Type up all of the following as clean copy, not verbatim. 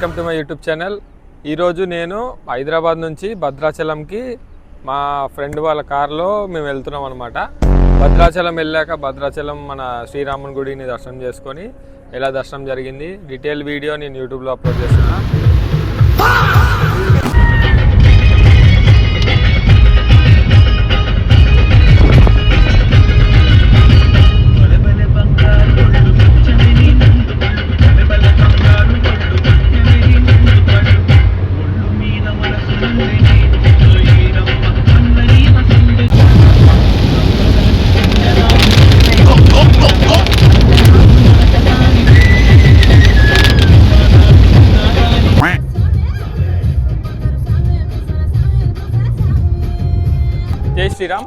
Welcome to my YouTube channel. ఈరోజు నేను హైదరాబాద్ నుంచి భద్రాచలంకి మా ఫ్రెండ్ వాళ్ళ కార్లో మేము వెళ్తున్నాం అనమాట. భద్రాచలం వెళ్ళాక భద్రాచలం మన శ్రీరాముని గుడిని దర్శనం చేసుకొని ఎలా దర్శనం జరిగింది డీటెయిల్ వీడియో నేను యూట్యూబ్లో అప్లోడ్ చేస్తున్నా. జై శ్రీరామ్.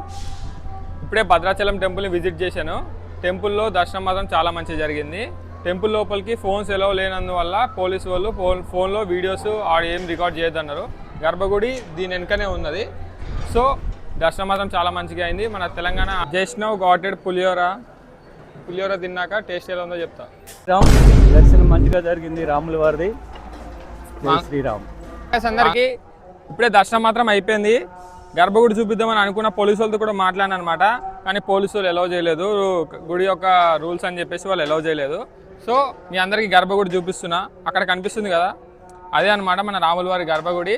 ఇప్పుడే భద్రాచలం టెంపుల్ని విజిట్ చేశాను. టెంపుల్లో దర్శనం మాత్రం చాలా మంచిగా జరిగింది. టెంపుల్ లోపలికి ఫోన్స్ ఎలవ్ లేనందువల్ల పోలీసు వాళ్ళు ఫోన్లో వీడియోస్ ఏం రికార్డ్ చేయొద్దన్నారు. గర్భగుడి దీని వెనుకనే ఉన్నది. సో దర్శనం మాత్రం చాలా మంచిగా అయింది. మన తెలంగాణ జైష్ణవ్ గాటెడ్ పులిహోర తిన్నాక టేస్ట్ ఎలా ఉందో చెప్తా. దర్శనం మంచిగా జరిగింది రాముల వారిది. శ్రీరామ్ అందరికీ ఇప్పుడే దర్శనం మాత్రం అయిపోయింది. గర్భగుడి చూపిద్దామని అనుకున్న పోలీసు వాళ్ళతో కూడా మాట్లాడాను అనమాట. కానీ పోలీసు వాళ్ళు ఎలవ్ చేయలేదు. గుడి యొక్క రూల్స్ అని చెప్పేసి వాళ్ళు ఎలవ్ చేయలేదు. సో మీ అందరికీ గర్భగుడి చూపిస్తున్నా. అక్కడ కనిపిస్తుంది కదా, అదే అనమాట మన రాముల వారి గర్భగుడి.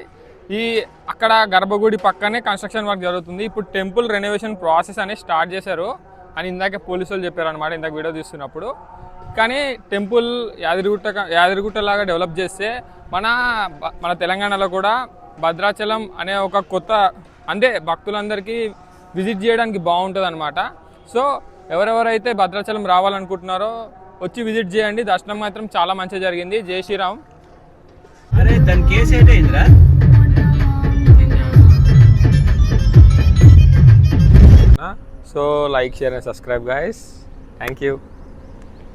అక్కడ గర్భగుడి పక్కనే కన్స్ట్రక్షన్ వర్క్ జరుగుతుంది. ఇప్పుడు టెంపుల్ రెనోవేషన్ ప్రాసెస్ అనేది స్టార్ట్ చేశారు అని ఇందాక పోలీసు వాళ్ళు చెప్పారు అనమాట, ఇందాక వీడియో తీస్తున్నప్పుడు. కానీ టెంపుల్ యాదగిరిగుట్టలాగా డెవలప్ చేస్తే మన తెలంగాణలో కూడా భద్రాచలం అనే ఒక కొత్త అంటే భక్తులందరికీ విజిట్ చేయడానికి బాగుంటుంది అనమాట. సో ఎవరెవరైతే భద్రాచలం రావాలనుకుంటున్నారో వచ్చి విజిట్ చేయండి. దర్శనం మాత్రం చాలా మంచిగా జరిగింది. జై శ్రీరామ్. అరే దాని కేసు ఏంటైందిరా? So like, share and subscribe guys. Thank you.